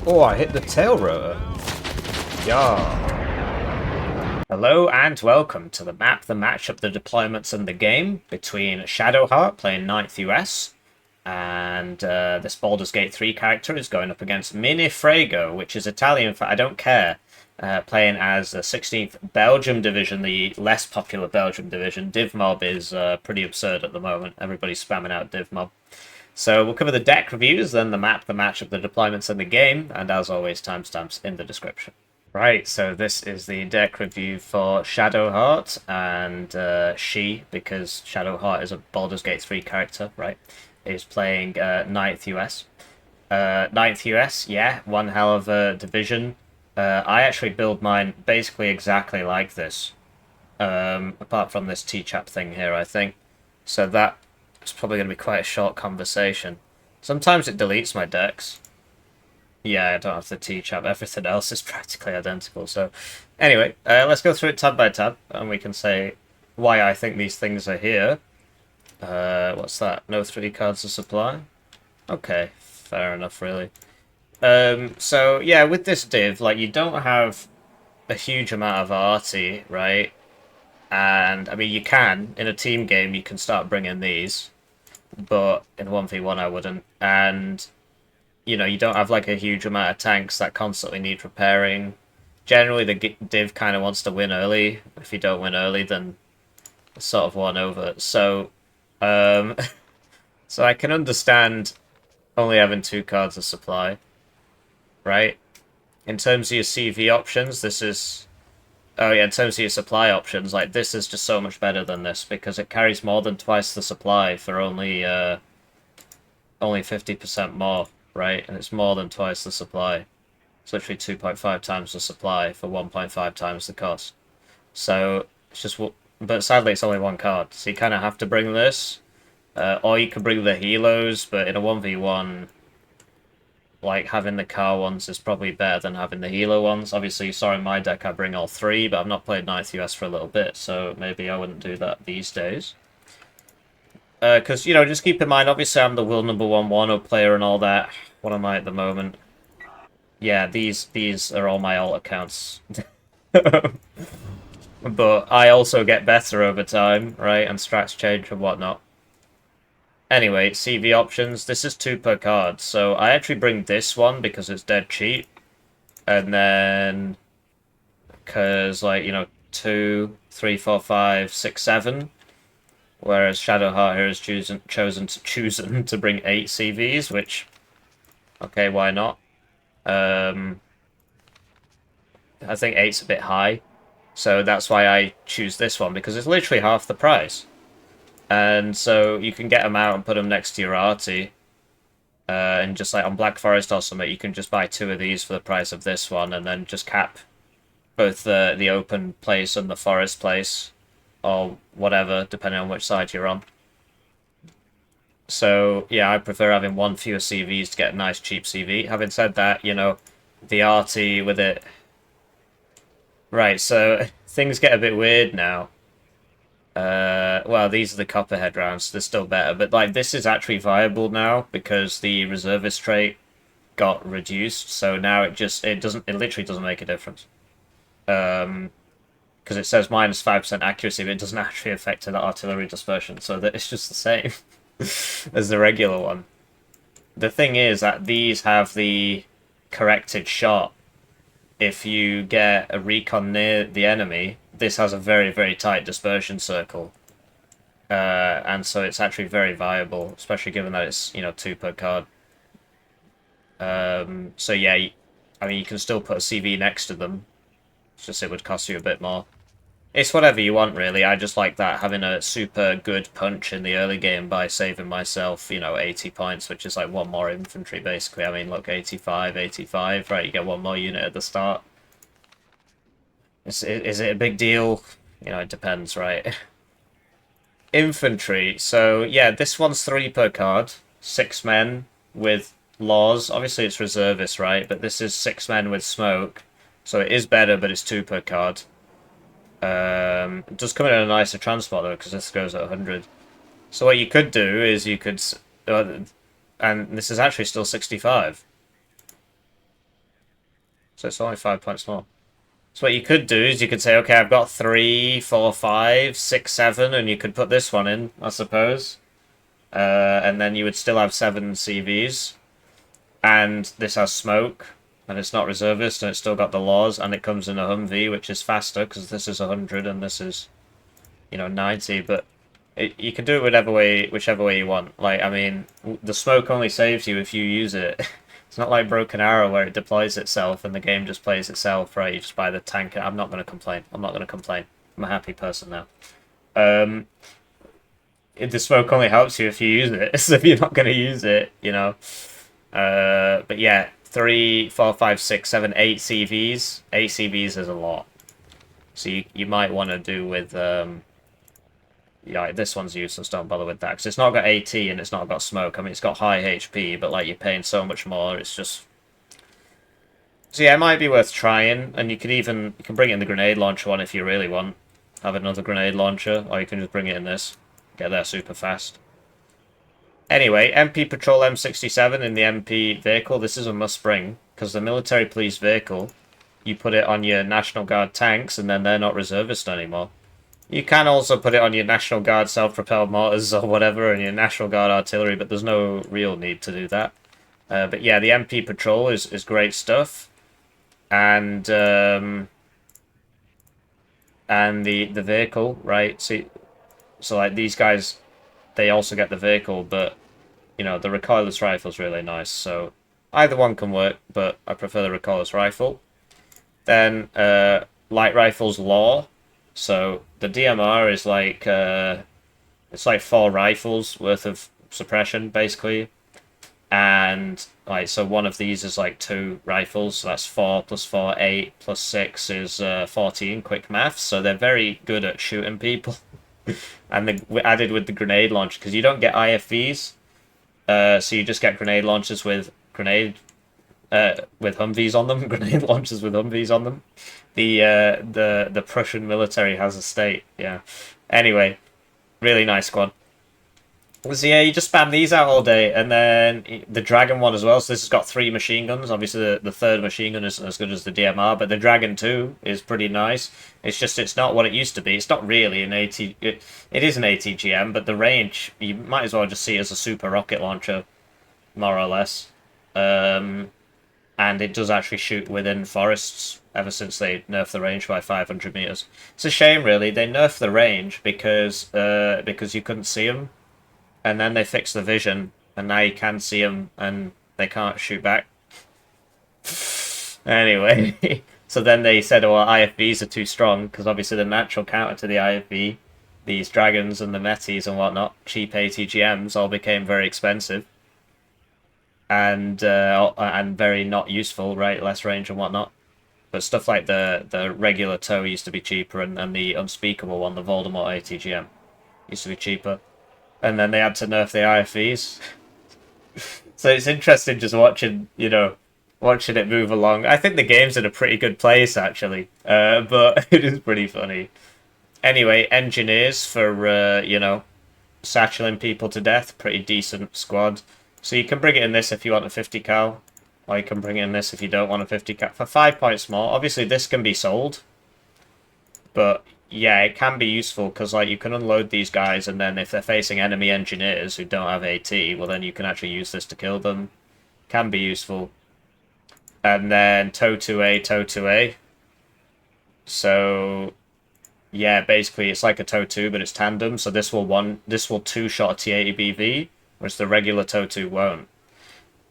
Oh, I hit the tail rotor. Yeah. Hello and welcome to the map, the matchup, the deployments, and the game between Shadowheart playing 9th US and this Baldur's Gate 3 character is going up against MeNeFrego, which is Italian for I don't care, playing as the 16th Belgium division, the less popular Belgium division. DivMob is pretty absurd at the moment. Everybody's spamming out DivMob. So we'll cover the deck reviews, then the map, the matchup, the deployments, and the game, and as always, timestamps in the description. Right, so this is the deck review for Shadowheart, and she, because Shadowheart is a Baldur's Gate 3 character, right, is playing 9th US. 9th US, yeah, one hell of a division. I actually build mine basically exactly like this, apart from this T-chap thing here, I think. So that is probably going to be quite a short conversation. Sometimes it deletes my decks. Yeah, I don't have the T-chap. Everything else is practically identical. So, anyway, let's go through it tab by tab, and we can say why I think these things are here. What's that? No 3 cards of supply? Okay, fair enough, really. So, yeah, with this div, like, you don't have a huge amount of arty, right? And, I mean, you can. In a team game, you can start bringing these. But in 1v1, I wouldn't. And you know, you don't have like a huge amount of tanks that constantly need repairing. Generally, the div kind of wants to win early. If you don't win early, then it's sort of won over. So, um, so I can understand only having 2 cards of supply, right? In terms of your CV options, this is... Oh yeah, in terms of your supply options, like, this is just so much better than this, because it carries more than twice the supply for only 50% more, right? And it's more than twice the supply. It's literally 2.5 times the supply for 1.5 times the cost. So it's just, but sadly it's only 1 card, so you kind of have to bring this, or you can bring the helos. But in a 1v1, like, having the car ones is probably better than having the helo ones. Obviously, you saw in my deck I bring all 3, but I've not played 9th US for a little bit, so maybe I wouldn't do that these days. Because, you know, just keep in mind, obviously I'm the world #1 Warno player and all that. What am I at the moment? Yeah, these are all my alt accounts. But I also get better over time, right? And strats change and whatnot. Anyway, CV options. This is 2 per card. So I actually bring this one because it's dead cheap. And then... Because, like, you know, 2, 3, 4, 5, 6, 7. Whereas Shadowheart here has chosen to bring 8 CVs, which... Okay, why not? I think 8's a bit high. So that's why I choose this one, because it's literally half the price. And so you can get them out and put them next to your arty. And just like on Black Forest or something, you can just buy 2 of these for the price of this one, and then just cap both the open place and the forest place, or whatever, depending on which side you're on. So, yeah, I prefer having 1 fewer CVs to get a nice cheap CV. Having said that, you know, the arty with it... Right, so things get a bit weird now. Well, these are the Copperhead rounds, they're still better, but, like, this is actually viable now, because the reservist trait got reduced, so now it literally doesn't make a difference. Because it says -5% accuracy, but it doesn't actually affect the artillery dispersion, so that it's just the same as the regular one. The thing is that these have the corrected shot. If you get a recon near the enemy, this has a very, very tight dispersion circle. And so it's actually very viable, especially given that it's, you know, 2 per card. So yeah, I mean, you can still put a CV next to them. It's just it would cost you a bit more. It's whatever you want, really. I just like that, having a super good punch in the early game by saving myself, you know, 80 points, which is like 1 more infantry, basically. I mean, look, 85, 85, right, you get 1 more unit at the start. Is it a big deal? You know, it depends, right? Infantry. So, yeah, this one's 3 per card. 6 men with laws. Obviously, it's reservists, right? But this is 6 men with smoke. So it is better, but it's 2 per card. It does come in a nicer transport, though, because this goes at 100. So what you could do is you could... and this is actually still 65. So it's only 5 points more. So what you could do is you could say, okay, I've got 3, 4, 5, 6, 7, and you could put this one in, I suppose. And then you would still have 7 CVs. And this has smoke, and it's not reservist, and it's still got the laws, and it comes in a Humvee, which is faster, because this is 100 and this is, 90, but you can do it whichever way you want. Like, I mean, the smoke only saves you if you use it. It's not like Broken Arrow where it deploys itself and the game just plays itself, right? You just buy the tank. I'm not going to complain. I'm a happy person now. The smoke only helps you if you use it. So if you're not going to use it, but yeah, 3, 4, 5, 6, 7, 8 CVs. 8 CVs is a lot. So you might want to do with this one's useless. Don't bother with that because it's not got AT and it's not got smoke. I mean, it's got high HP, but like you're paying so much more. It's just so yeah, it might be worth trying. And you can bring it in the grenade launcher one if you really want. Have another grenade launcher, or you can just bring it in this. Get there super fast. Anyway, MP Patrol M67 in the MP vehicle. This is a must bring because the military police vehicle, you put it on your National Guard tanks and then they're not reservist anymore. You can also put it on your National Guard self-propelled mortars or whatever and your National Guard artillery, but there's no real need to do that. But yeah, the MP Patrol is great stuff. And the vehicle, right? So like these guys, they also get the vehicle, but the recoilless rifle is really nice. So either one can work, but I prefer the recoilless rifle. Then light rifles law. So the DMR is like it's like 4 rifles worth of suppression basically, and like so one of these is like 2 rifles. So that's 4 plus 4, 8 plus 6 is 14. Quick maths. So they're very good at shooting people. And we added with the grenade launcher because you don't get IFVs. So you just get grenade launchers with Humvees on them, grenade launchers with Humvees on them. The Prussian military has a state, yeah. Anyway, really nice squad. So yeah, you just spam these out all day, and then the Dragon one as well. So this has got 3 machine guns. Obviously, the third machine gun isn't as good as the DMR, but the Dragon 2 is pretty nice. It's not what it used to be. It's not really an AT. It is an ATGM, but the range you might as well just see it as a super rocket launcher, more or less. And it does actually shoot within forests ever since they nerfed the range by 500 meters. It's a shame, really. They nerfed the range because you couldn't see them. And then they fixed the vision, and now you can see them, and they can't shoot back. Anyway, so then they said, well, IFVs are too strong, because obviously the natural counter to the IFV, these dragons and the metis and whatnot, cheap ATGMs, all became very expensive. And very not useful, right? Less range and whatnot. But stuff like the regular tow used to be cheaper, and the unspeakable one, the Voldemort ATGM, used to be cheaper. And then they had to nerf the IFVs. So it's interesting just watching it move along. I think the game's in a pretty good place, actually. But it is pretty funny. Anyway, engineers for, satcheling people to death. Pretty decent squad. So you can bring it in this if you want a 50 cal. Or you can bring it in this if you don't want a 50 cal. For 5 points more. Obviously, this can be sold. But yeah, it can be useful because like you can unload these guys, and then if they're facing enemy engineers who don't have AT, well then you can actually use this to kill them. Can be useful. And then tow 2A, tow 2A. So yeah, basically it's like a tow 2, but it's tandem. So this will 2-shot a T80 BV, whereas the regular tow 2 won't.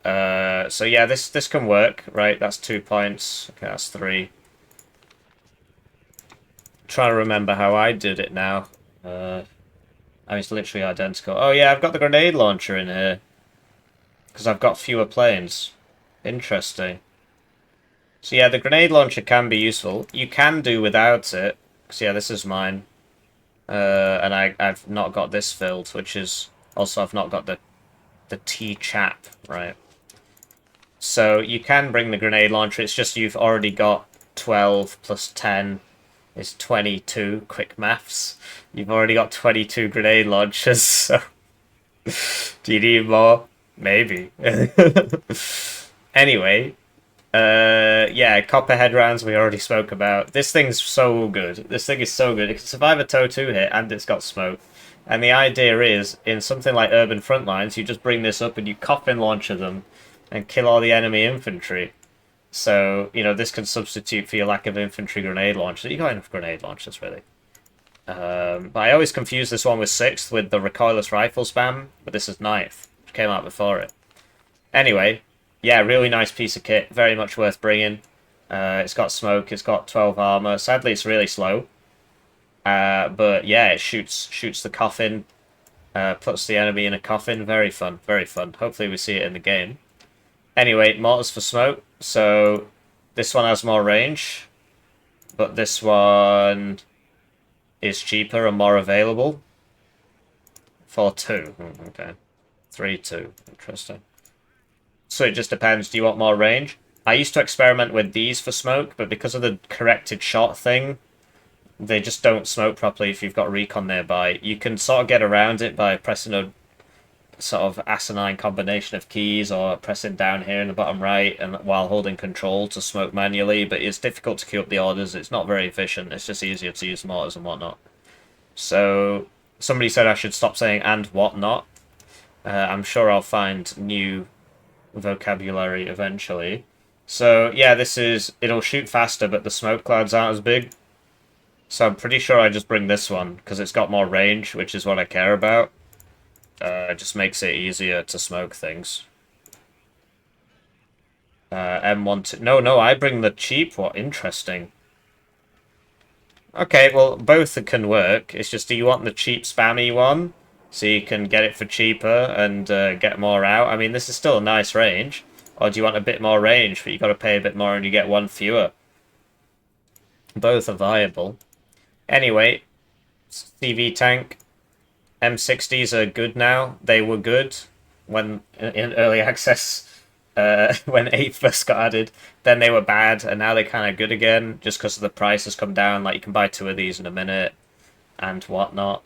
So yeah, this can work, right? That's 2 points. Okay, that's 3. Trying to remember how I did it now. I mean, it's literally identical. Oh yeah, I've got the grenade launcher in here. Because I've got fewer planes. Interesting. So yeah, the grenade launcher can be useful. You can do without it. Because yeah, this is mine. And I've not got this filled, which is... Also, I've not got the T-chap, right? So you can bring the grenade launcher. It's just you've already got 12 plus 10... is 22. Quick maths. You've already got 22 grenade launchers, so... Do you need more? Maybe. Anyway, Yeah, Copperhead rounds we already spoke about. This thing's so good. This thing is so good. It can survive a TOW 2 hit and it's got smoke. And the idea is, in something like Urban Frontlines, you just bring this up and you coffin launcher them and kill all the enemy infantry. So, you know, this can substitute for your lack of infantry grenade launcher. You got enough grenade launchers, really. But I always confuse this one with 6th with the recoilless rifle spam, but this is 9th, which came out before it. Anyway, yeah, really nice piece of kit, very much worth bringing. It's got smoke, it's got 12 armor. Sadly, it's really slow. But yeah, it shoots the coffin, puts the enemy in a coffin. Very fun, very fun. Hopefully we see it in the game. Anyway, mortars for smoke. So this one has more range, but this one is cheaper and more available. For 2. Okay. 3-2. Interesting. So it just depends. Do you want more range? I used to experiment with these for smoke, but because of the corrected shot thing, they just don't smoke properly if you've got recon nearby. You can sort of get around it by pressing a sort of asinine combination of keys or pressing down here in the bottom right and while holding control to smoke manually, but it's difficult to queue up the orders. It's not very efficient. It's just easier to use mortars and whatnot. So somebody said I should stop saying and whatnot. I'm sure I'll find new vocabulary eventually. So yeah, it'll shoot faster, but the smoke clouds aren't as big. So I'm pretty sure I just bring this one because it's got more range, which is what I care about. It just makes it easier to smoke things. M1 no, I bring the cheap one. Interesting. Okay, well, both can work. It's just, do you want the cheap spammy one? So you can get it for cheaper and get more out? I mean, this is still a nice range. Or do you want a bit more range, but you got to pay a bit more and you get one fewer? Both are viable. Anyway, CV tank. M60s are good now. They were good when in early access. When 8 first got added, then they were bad, and now they're kind of good again, just because the price has come down. Like, you can buy 2 of these in a minute, and whatnot.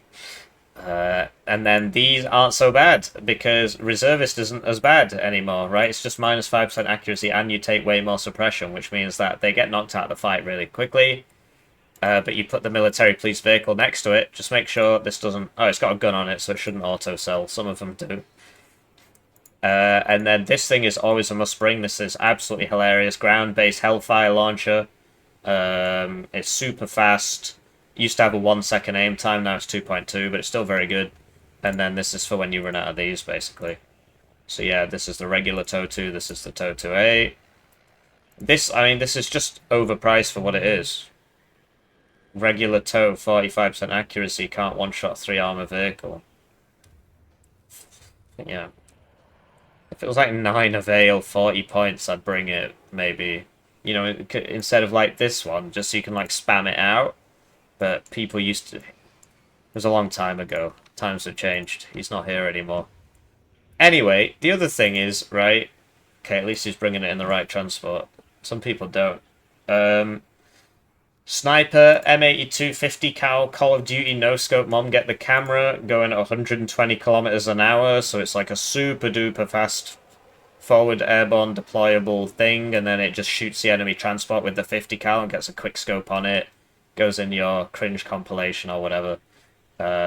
And then these aren't so bad, because Reservist isn't as bad anymore, right? It's just minus 5% accuracy, and you take way more suppression, which means that they get knocked out of the fight really quickly. But you put the military police vehicle next to it, just make sure this doesn't... Oh, it's got a gun on it, so it shouldn't auto-sell. Some of them do. And then this thing is always a must-bring. This is absolutely hilarious. Ground-based Hellfire launcher. It's super fast. Used to have a 1-second aim time, now it's 2.2, but it's still very good. And then this is for when you run out of these, basically. So yeah, this is the regular TOW 2, this is the TOW 2A. This is just overpriced for what it is. Regular TOW, 45% accuracy, can't one-shot 3 armor vehicle. Yeah. If it was like 9 avail, 40 points, I'd bring it, maybe. You know, instead of like this one, just so you can like spam it out. But people used to... It was a long time ago. Times have changed. He's not here anymore. Anyway, the other thing is, right... Okay, at least he's bringing it in the right transport. Some people don't. Sniper, M82, 50 cal, Call of Duty, no-scope, mom, get the camera, going at 120 kilometers an hour, so it's like a super-duper fast forward airborne deployable thing, and then it just shoots the enemy transport with the 50 cal and gets a quick scope on it, goes in your cringe compilation or whatever.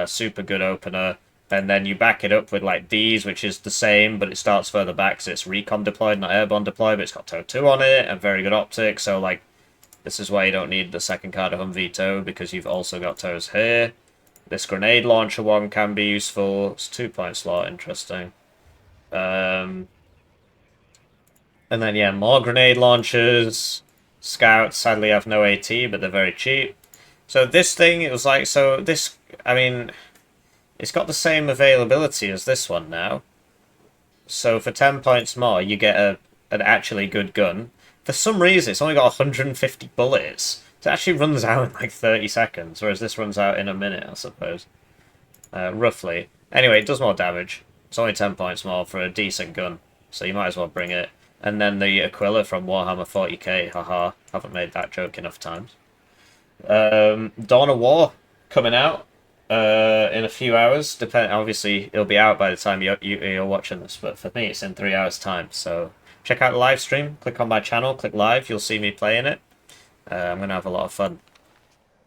Super good opener. And then you back it up with like these, which is the same, but it starts further back because it's recon deployed, not airborne deployed, but it's got TOW 2 on it, and very good optics, so like, this is why you don't need the second card of Humvee TOW, because you've also got TOWs here. This grenade launcher one can be useful. It's 2-point slot, interesting. And then, yeah, more grenade launchers. Scouts, sadly, have no AT, but they're very cheap. So this thing, it was like, so this, I mean, it's got the same availability as this one now. So for 10 points more, you get an actually good gun. For some reason, it's only got 150 bullets. It actually runs out in like 30 seconds, whereas this runs out in a minute, I suppose. Roughly. Anyway, it does more damage. It's only 10 points more for a decent gun, so you might as well bring it. And then the Aquila from Warhammer 40k, haha. Haven't made that joke enough times. Dawn of War coming out in a few hours. Obviously, it'll be out by the time you're watching this, but for me, it's in 3 hours' time, so check out the live stream. Click on my channel, click live. You'll see me playing it. I'm going to have a lot of fun.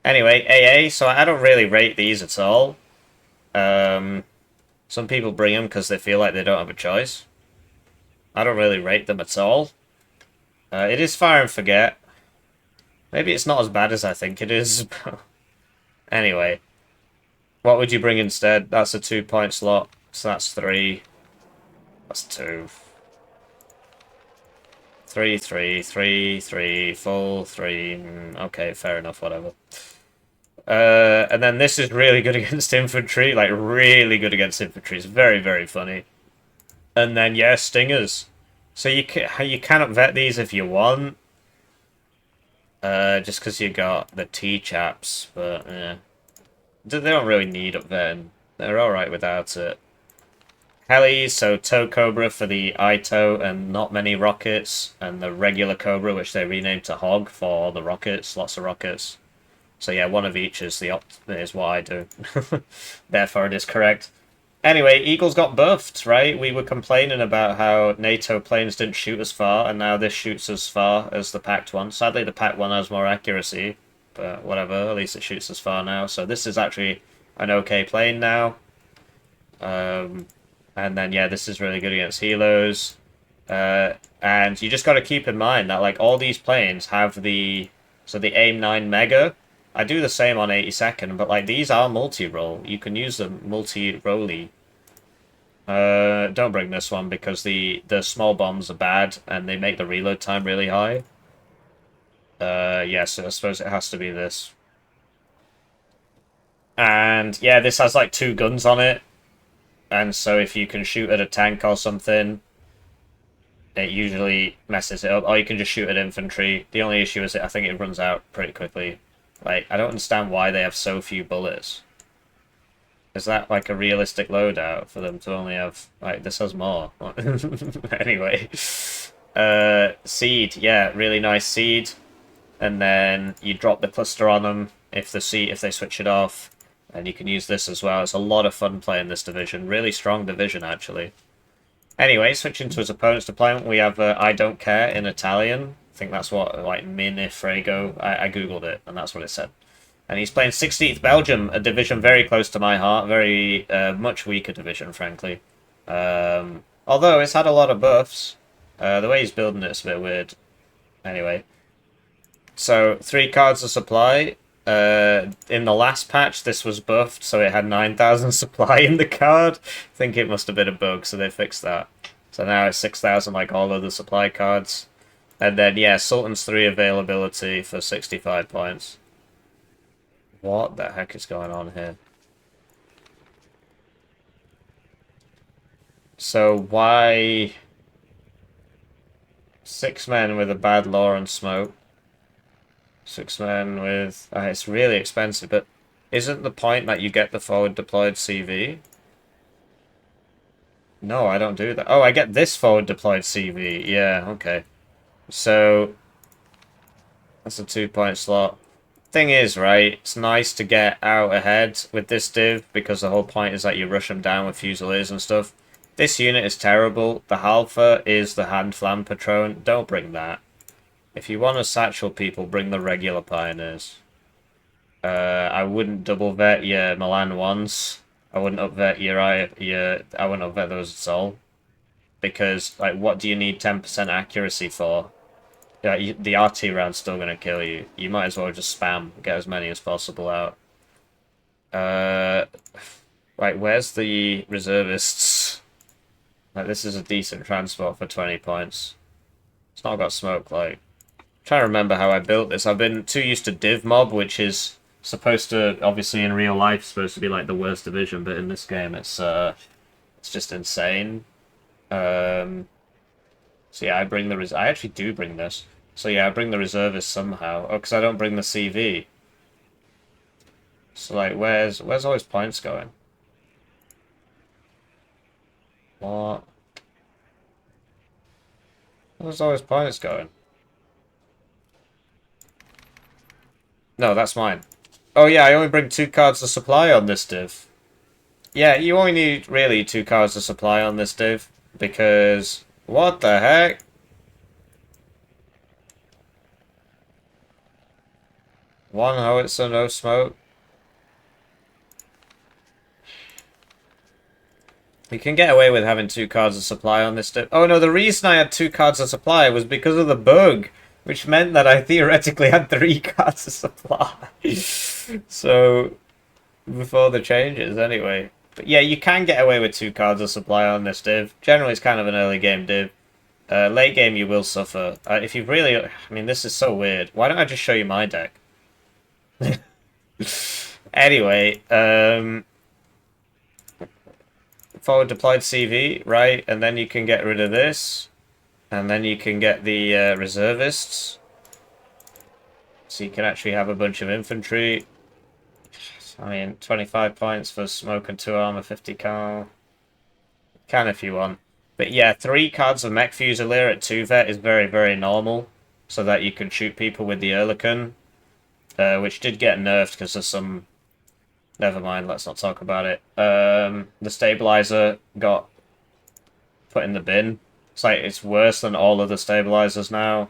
Anyway, AA, so I don't really rate these at all. Some people bring them because they feel like they don't have a choice. I don't really rate them at all. It is Fire and Forget. Maybe it's not as bad as I think it is. Anyway, what would you bring instead? That's a 2-point slot, so that's 3. That's 2. 3, 3, 3, 3, full, 3. Okay, fair enough, whatever. And then this is really good against infantry, like really good against infantry. It's very, very funny. And then, yeah, Stingers. So you cannot vet these if you want. Just because you got the T-chaps, but yeah. They don't really need upvetting. They're alright without it. Helis, so Tow Cobra for the Ito and not many rockets, and the regular Cobra, which they renamed to Hog for the rockets, lots of rockets. So yeah, one of each is is what I do. Therefore it is correct. Anyway, Eagles got buffed, right? We were complaining about how NATO planes didn't shoot as far, and now this shoots as far as the Pact one. Sadly, the Pact one has more accuracy, but whatever, at least it shoots as far now. So this is actually an okay plane now. And then, yeah, this is really good against helos. And you just got to keep in mind that, like, all these planes have the... So the AIM-9 Mega... I do the same on 82nd, but like these are multi-roll. You can use them multi-rolly. Don't bring this one because the small bombs are bad and they make the reload time really high. Yeah, so I suppose it has to be this. And yeah, this has like 2 guns on it. And so if you can shoot at a tank or something, it usually messes it up. Or you can just shoot at infantry. The only issue is that I think it runs out pretty quickly. Like, I don't understand why they have so few bullets. Is that, like, a realistic loadout for them to only have... Like, this has more. Anyway. Seed. Yeah, really nice seed. And then you drop the cluster on them if they switch it off. And you can use this as well. It's a lot of fun playing this division. Really strong division, actually. Anyway, switching to his opponent's deployment, we have I Don't Care in Italian. I think that's what, like, MeNeFrego. I googled it, and that's what it said. And he's playing 16th Belgium, a division very close to my heart. Very, much weaker division, frankly. Although it's had a lot of buffs. The way he's building it's a bit weird. Anyway. So, 3 cards of supply. In the last patch, this was buffed, so it had 9,000 supply in the card. I think it must have been a bug, so they fixed that. So now it's 6,000 like all other supply cards. And then, yeah, Sultan's 3 availability for 65 points. What the heck is going on here? So why... 6 men with a bad lore and smoke. 6 men with... it's really expensive, but isn't the point that you get the forward deployed CV? No, I don't do that. Oh, I get this forward deployed CV. Yeah, okay. So, that's a 2-point slot. Thing is, right, it's nice to get out ahead with this div, because the whole point is that you rush them down with Fusiliers and stuff. This unit is terrible. The Halfa is the hand flam patron. Don't bring that. If you want to satchel people, bring the regular Pioneers. I wouldn't double vet your Milan ones. I wouldn't upvet I wouldn't upvet those at all. Because, like, what do you need 10% accuracy for? Yeah, the RT round's still going to kill you. You might as well just spam, get as many as possible out. Right, where's the reservists? Like, this is a decent transport for 20 points. It's not got smoke, like... I'm trying to remember how I built this. I've been too used to Div Mob, which is supposed to, obviously in real life, supposed to be like the worst division, but in this game it's just insane. So yeah, I actually do bring this. So yeah, I bring the reservists somehow. Oh, because I don't bring the CV. So like, where's all his points going? What? Where's all his points going? No, that's mine. Oh yeah, I only bring 2 cards of supply on this div. Yeah, you only need, really, 2 cards of supply on this div. Because, what the heck? One howitzer, no smoke. You can get away with having 2 cards of supply on this. Oh no, the reason I had 2 cards of supply was because of the bug, which meant that I theoretically had 3 cards of supply. So, before the changes, anyway. But yeah, you can get away with 2 cards of supply on this div. Generally, it's kind of an early game div. Late game, you will suffer. If you really... I mean, this is so weird. Why don't I just show you my deck? Anyway, forward deployed CV, right? And then you can get rid of this. And then you can get the reservists. So you can actually have a bunch of infantry. I mean, 25 points for smoke and 2 armor, 50 cal. Can if you want. But yeah, 3 cards of Mech Fusilier at 2 vet is very, very normal. So that you can shoot people with the Ehrlichien. Which did get nerfed because of some... Never mind, let's not talk about it. The stabilizer got put in the bin. It's like, it's worse than all of the stabilizers now.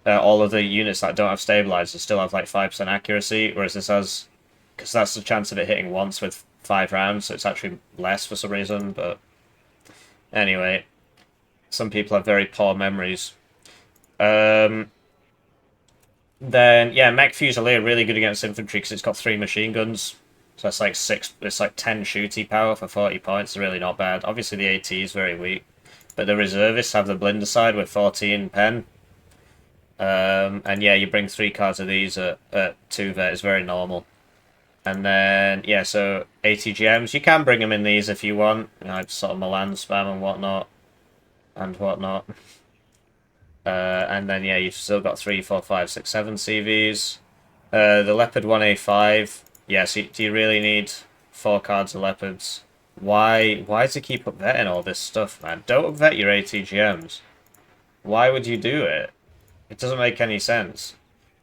All of the units that don't have stabilizers still have like 5% accuracy, whereas this has... Because that's the chance of it hitting once with 5 rounds, so it's actually less for some reason, but... Anyway, some people have very poor memories. Then, yeah, Mech Fusilier really good against infantry because it's got 3 machine guns. So that's like 6, it's like 10 shooty power for 40 points. It's really not bad. Obviously the AT is very weak. But the reservists have the Blinder side with 14 pen. And yeah, you bring 3 cards of these at 2 vet is very normal. And then, yeah, so ATGMs, you can bring them in these if you want. You know, sort of Milan spam and whatnot. And then, yeah, you've still got 3, 4, 5, 6, 7 CVs. The Leopard 1A5. Yeah, so do you really need 4 cards of Leopards? Why does it keep upvetting all this stuff, man? Don't upvet your ATGMs. Why would you do it? It doesn't make any sense.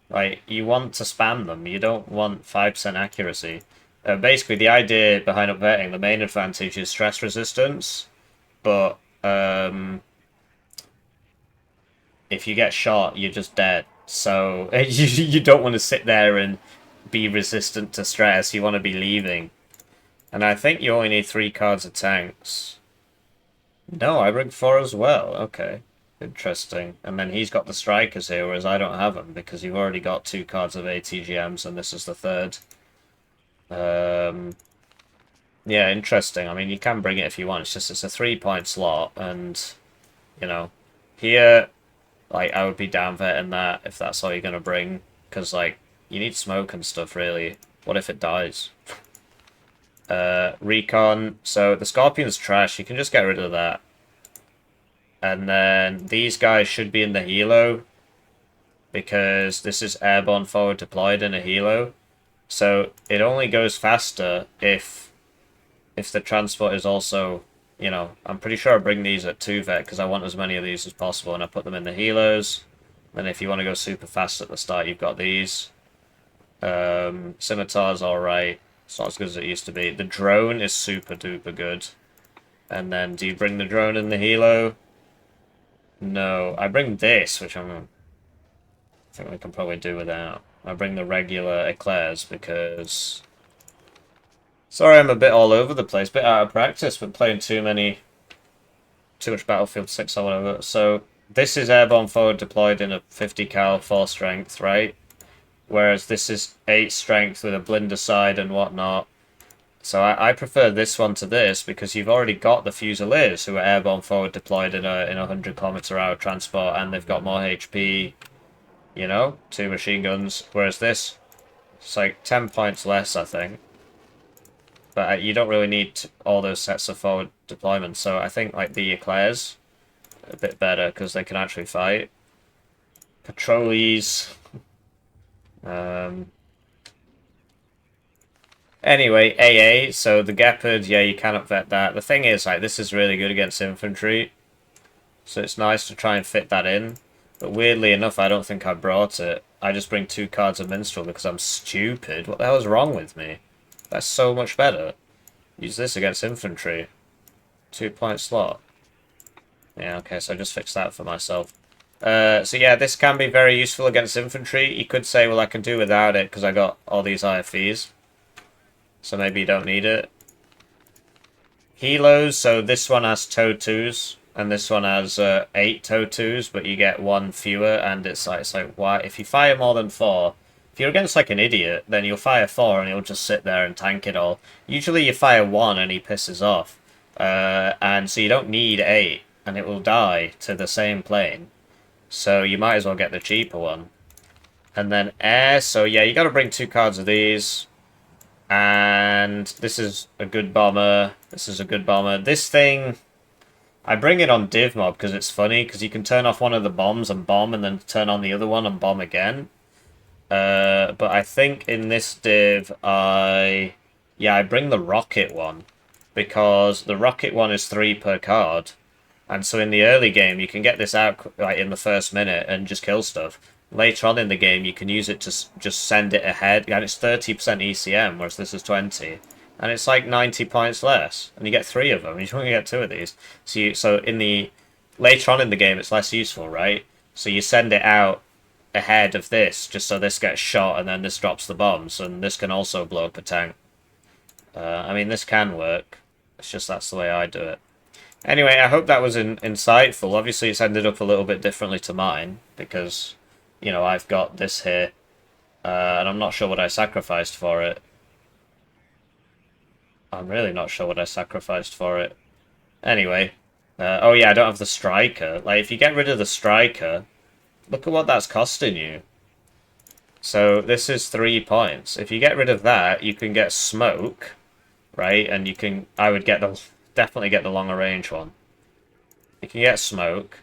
Like, you want to spam them. You don't want 5% accuracy. Basically, the idea behind upvetting, the main advantage is stress resistance. But, if you get shot, you're just dead. So you don't want to sit there and be resistant to stress. You want to be leaving. And I think you only need 3 cards of tanks. No, I bring 4 as well. Okay. Interesting. And then he's got the strikers here, whereas I don't have them, because you've already got 2 cards of ATGMs, and this is the 3rd. Yeah, interesting. I mean, you can bring it if you want. It's just it's a 3-point slot, and, you know, here... Like, I would be down vetting that if that's all you're going to bring. Because, like, you need smoke and stuff, really. What if it dies? Recon. So, the Scorpion's trash. You can just get rid of that. And then these guys should be in the helo. Because this is airborne forward deployed in a helo. So, it only goes faster if the transport is also... You know, I'm pretty sure I bring these at 2 vet because I want as many of these as possible, and I put them in the helos. And if you want to go super fast at the start, you've got these. Scimitar's alright. It's not as good as it used to be. The drone is super duper good. And then, do you bring the drone in the helo? No. I bring this, which I think we can probably do without. I bring the regular eclairs because... Sorry, I'm a bit all over the place, bit out of practice, but playing too much Battlefield 6 or whatever. So, this is airborne forward deployed in a 50 cal, 4 strength, right? Whereas this is 8 strength with a blinder side and whatnot. So I prefer this one to this because you've already got the Fusiliers who are airborne forward deployed in a 100km/h transport, and they've got more HP, you know, 2 machine guns. Whereas this, it's like 10 points less, I think. But you don't really need all those sets of forward deployments, so I think like the Eclairs a bit better because they can actually fight. Patrollees. Anyway, AA, so the Gepard, yeah, you cannot vet that. The thing is, like, this is really good against infantry, so it's nice to try and fit that in. But weirdly enough, I don't think I brought it. I just bring 2 cards of Minstrel because I'm stupid. What the hell is wrong with me? That's so much better. Use this against infantry. 2-point slot. Yeah, okay, so I just fixed that for myself. So yeah, this can be very useful against infantry. You could say, well, I can do without it because I got all these IFVs. So maybe you don't need it. Helos, so this one has toe 2s, and this one has 8 toe 2s, but you get 1 fewer, and it's like, why? If you fire more than 4, if you're against like an idiot, then you'll fire 4 and he'll just sit there and tank it all. Usually you fire 1 and he pisses off. And so you don't need 8, and it will die to the same plane. So you might as well get the cheaper one. And then air, so yeah, you gotta bring 2 cards of these. And this is a good bomber. This is a good bomber. This thing, I bring it on div mob because it's funny, because you can turn off one of the bombs and bomb, and then turn on the other one and bomb again. But I think in this div, I bring the rocket one, because the rocket one is 3 per card. And so in the early game, you can get this out like in the first minute and just kill stuff. Later on in the game, you can use it to just send it ahead, and it's 30% ECM, whereas this is 20. And it's like 90 points less, and you get 3 of them. You only get 2 of these. So in the later on in the game, it's less useful, right? So you send it out ahead of this, just so this gets shot, and then this drops the bombs, and this can also blow up a tank. I mean, this can work. It's just that's the way I do it. Anyway, I hope that was insightful. Obviously, it's ended up a little bit differently to mine, because, you know, I've got this here, and I'm not sure what I sacrificed for it. I'm really not sure what I sacrificed for it. Anyway, oh yeah, I don't have the striker. Like, if you get rid of the striker, look at what that's costing you. So this is 3 points. If you get rid of that, you can get smoke, right? And you can, I would definitely get the longer range one. You can get smoke,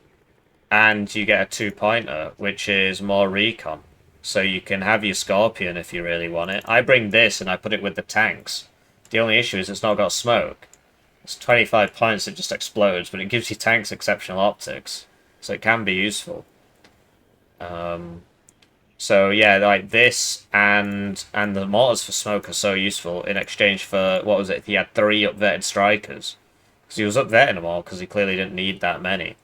and you get a 2-pointer, which is more recon. So you can have your Scorpion if you really want it. I bring this and I put it with the tanks. The only issue is it's not got smoke. It's 25 points, it just explodes, but it gives you tanks exceptional optics. So it can be useful. So yeah, like this and the mortars for smoke are so useful in exchange for, what was it, he had 3 upvetted strikers. Because he was upvetting them all, because he clearly didn't need that many.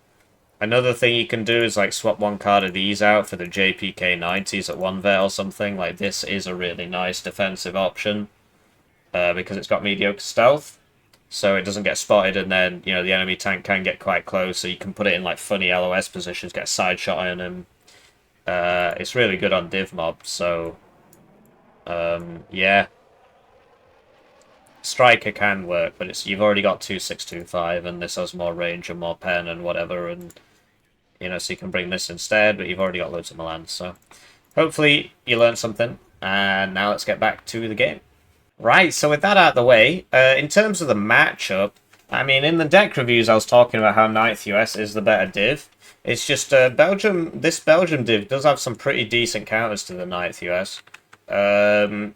Another thing you can do is like swap 1 card of these out for the JPK 90s at 1 vet or something. Like, this is a really nice defensive option. Because it's got mediocre stealth, so it doesn't get spotted, and then, you know, the enemy tank can get quite close, so you can put it in like funny LOS positions, get a side shot on him. It's really good on div mob, so yeah. Striker can work, but you've already got 2625, and this has more range and more pen and whatever, and, you know, so you can bring this instead, but you've already got loads of Milan, so hopefully you learned something, and now let's get back to the game. Right, so with that out of the way, in terms of the matchup, I mean, in the deck reviews I was talking about how 9th US is the better div. It's just this Belgium div does have some pretty decent counters to the 9th US.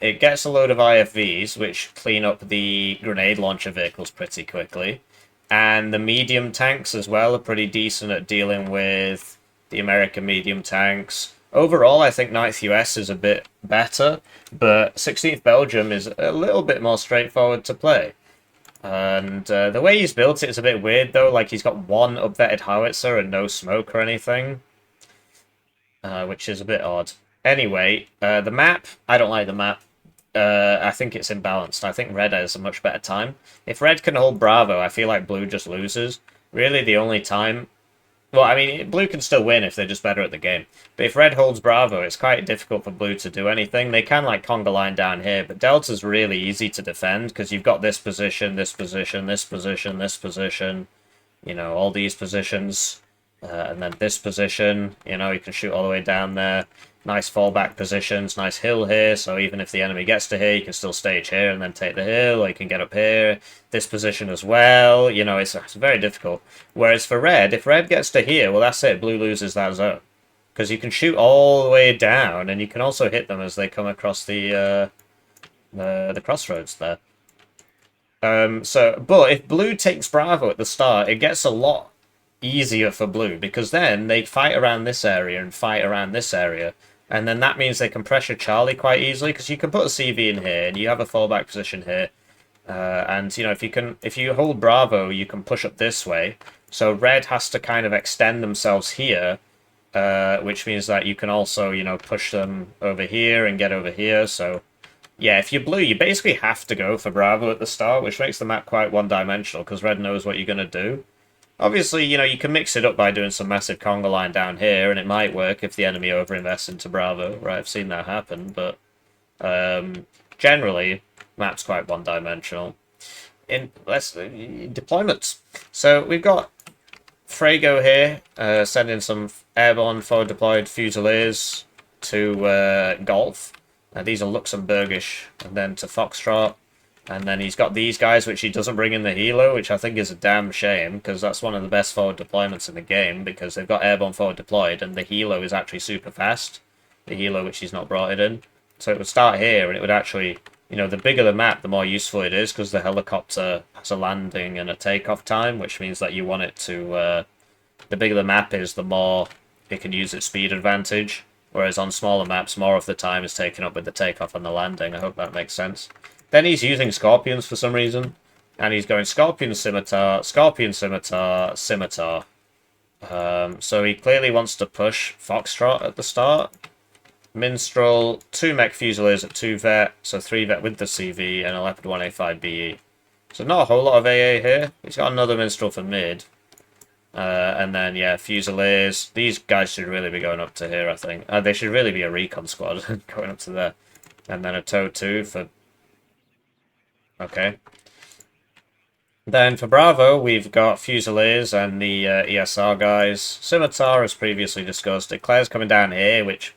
It gets a load of IFVs, which clean up the grenade launcher vehicles pretty quickly. And the medium tanks as well are pretty decent at dealing with the American medium tanks. Overall, I think 9th US is a bit better, but 16th Belgium is a little bit more straightforward to play. And the way he's built it is a bit weird, though. Like, he's got 1 upvetted howitzer and no smoke or anything, which is a bit odd. Anyway, the map, I don't like the map. I think it's imbalanced. I think red has a much better time. If red can hold Bravo, I feel like blue just loses. Really, the only time... Well, I mean, blue can still win if they're just better at the game. But if red holds Bravo, it's quite difficult for blue to do anything. They can, like, conga line down here, but Delta's really easy to defend, because you've got this position, this position, this position, this position, you know, all these positions, and then this position, you know, you can shoot all the way down there. Nice fallback positions, nice hill here, so even if the enemy gets to here, you can still stage here and then take the hill, or you can get up here. This position as well, you know, it's very difficult. Whereas for red, if red gets to here, well, that's it, blue loses that zone. Because you can shoot all the way down, and you can also hit them as they come across the crossroads there. But if blue takes Bravo at the start, it gets a lot easier for blue, because then they fight around this area and fight around this area. And then that means they can pressure Charlie quite easily, because you can put a CV in here, and you have a fallback position here. And, you know, if you hold Bravo, you can push up this way. So red has to kind of extend themselves here, which means that you can also, you know, push them over here and get over here. So, yeah, if you're blue, you basically have to go for Bravo at the start, which makes the map quite one-dimensional, because red knows what you're going to do. Obviously, you know, you can mix it up by doing some massive conga line down here, and it might work if the enemy overinvests into Bravo, right? I've seen that happen, but generally, map's quite one-dimensional. In deployments. So we've got Frego here, sending some airborne forward-deployed Fusiliers to Golf. These are Luxembourgish, and then to Foxtrot. And then he's got these guys, which he doesn't bring in the Helo, which I think is a damn shame, because that's one of the best forward deployments in the game, because they've got airborne forward deployed, and the Helo is actually super fast. The Helo, which he's not brought it in. So it would start here, and it would actually, you know, the bigger the map, the more useful it is, because the helicopter has a landing and a takeoff time, which means that you want it to, the bigger the map is, the more it can use its speed advantage, whereas on smaller maps, more of the time is taken up with the takeoff and the landing. I hope that makes sense. Then he's using Scorpions for some reason, and he's going Scorpion Scimitar, Scorpion Scimitar, Scimitar. So he clearly wants to push Foxtrot at the start. Minstrel, 2 Mech Fusiliers at 2 Vet, so 3 Vet with the CV, and a Leopard 1A5 BE. So not a whole lot of AA here. He's got another Minstrel for mid. And then, yeah, Fusiliers. These guys should really be going up to here, I think. They should really be a recon squad going up to there. And then a TOW 2 for... Okay. Then for Bravo, we've got Fusiliers and the ESR guys. Scimitar, as previously discussed. Eclair's coming down here, which...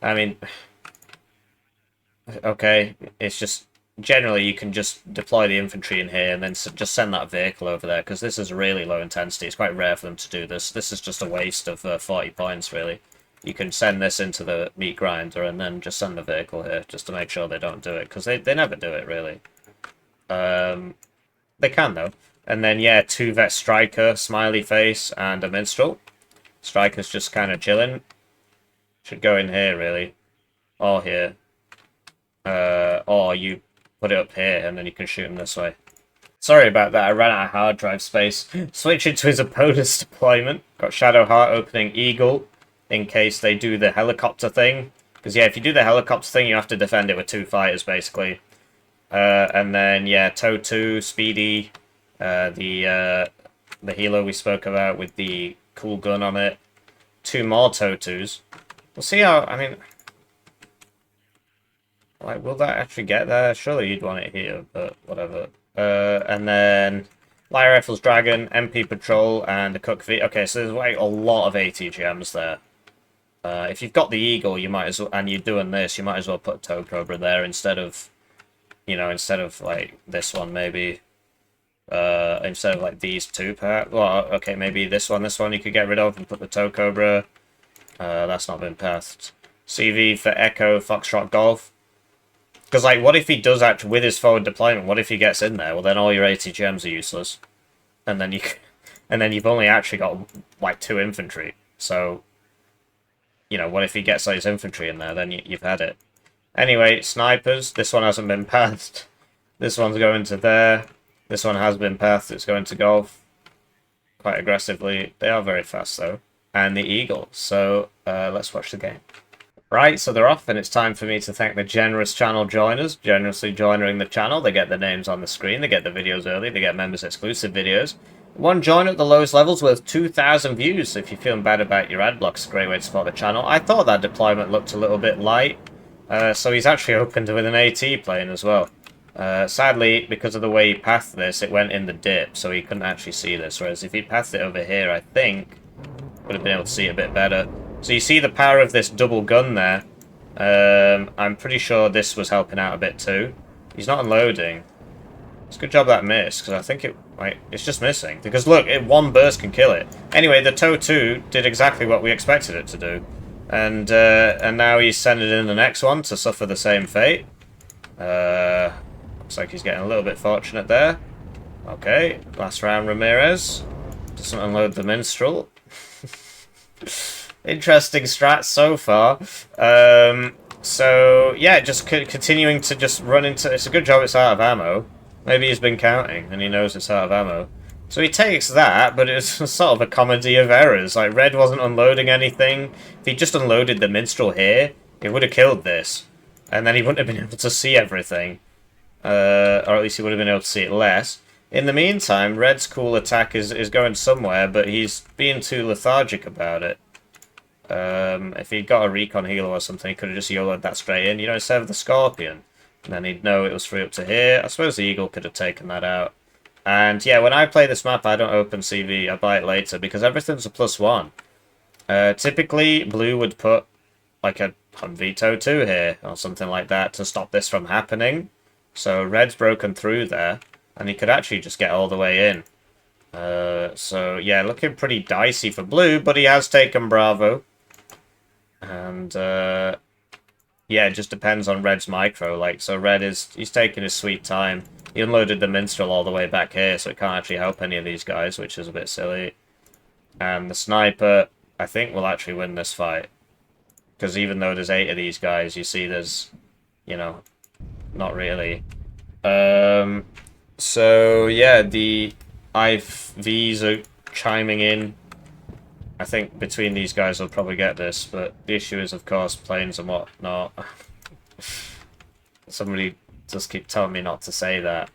I mean... Okay, it's just... Generally, you can just deploy the infantry in here and then just send that vehicle over there, because this is really low intensity. It's quite rare for them to do this. This is just a waste of 40 points, really. You can send this into the meat grinder and then just send the vehicle here, just to make sure they don't do it, because they never do it, really. They can, though. And then, yeah, 2 Vet Striker, Smiley Face, and a Minstrel. Striker's just kind of chilling. Should go in here, really. Or here. Or you put it up here, and then you can shoot him this way. Sorry about that, I ran out of hard drive space. Switching to his opponent's deployment. Got Shadowheart opening Eagle, in case they do the helicopter thing. Because, yeah, if you do the helicopter thing, you have to defend it with 2 fighters, basically. And then, yeah, TOW 2, Speedy, the Helo we spoke about with the cool gun on it. 2 more TOW 2s. We'll see how, I mean... Like, will that actually get there? Surely you'd want it here, but whatever. And then Light Rifles Dragon, MP Patrol, and a Cook V. Okay, so there's like a lot of ATGMs there. If you've got the Eagle, you might as well, and you're doing this, you might as well put Tow Cobra there instead of, you know, instead of like this one maybe. Instead of like these 2, perhaps. Well, okay, maybe this one you could get rid of and put the Tow Cobra. That's not been passed. CV for Echo, Foxtrot, Golf. Because, like, what if he does actually, with his forward deployment, what if he gets in there? Well, then all your ATGMs are useless. And then you've only actually got, like, 2 infantry. So, you know, what if he gets those infantry in there? Then you've had it. Anyway, snipers. This one hasn't been pathed. This one's going to there. This one has been pathed. It's going to Golf. Quite aggressively. They are very fast, though. And the Eagle. So, let's watch the game. Right, so they're off, and it's time for me to thank the generous channel joiners, generously joining the channel. They get their names on the screen, they get the videos early, they get members exclusive videos. One joiner at the lowest levels with 2,000 views, so if you're feeling bad about your ad blocks, it's a great way to support the channel. I thought that deployment looked a little bit light, so he's actually opened with an AT plane as well. Sadly, because of the way he pathed this, it went in the dip, so he couldn't actually see this, whereas if he pathed it over here, I think, would have been able to see it a bit better. So you see the power of this double gun there. I'm pretty sure this was helping out a bit too. He's not unloading. It's a good job that missed, because I think it's just missing. Because look, one burst can kill it. Anyway, the TOW 2 did exactly what we expected it to do. And now he's sending in the next one to suffer the same fate. Looks like he's getting a little bit fortunate there. Okay, last round Ramirez. Doesn't unload the Minstrel. Interesting strats so far. So, yeah, just continuing to just run into... It's a good job it's out of ammo. Maybe he's been counting and he knows it's out of ammo. So he takes that, but it's sort of a comedy of errors. Like, Red wasn't unloading anything. If he just unloaded the Minstrel here, it would have killed this. And then he wouldn't have been able to see everything. Or at least he would have been able to see it less. In the meantime, Red's cool attack is going somewhere, but he's being too lethargic about it. If he'd got a recon healer or something, he could have just YOLO'd that straight in, you know, instead of the Scorpion. And then he'd know it was free up to here. I suppose the Eagle could have taken that out. And yeah, when I play this map, I don't open CV. I buy it later because everything's a +1. Typically, blue would put like a Veto 2 here or something like that to stop this from happening. So red's broken through there, and he could actually just get all the way in. So yeah, looking pretty dicey for blue, but he has taken Bravo. And yeah, it just depends on red's micro. Like, so he's taking his sweet time. He unloaded the Minstrel all the way back here, so it can't actually help any of these guys, which is a bit silly. And the Sniper, I think, will actually win this fight. Because even though there's 8 of these guys, you see there's, you know, not really. So, yeah, the IVs are chiming in. I think between these guys will probably get this, but the issue is, of course, planes and whatnot. Somebody just keep telling me not to say that.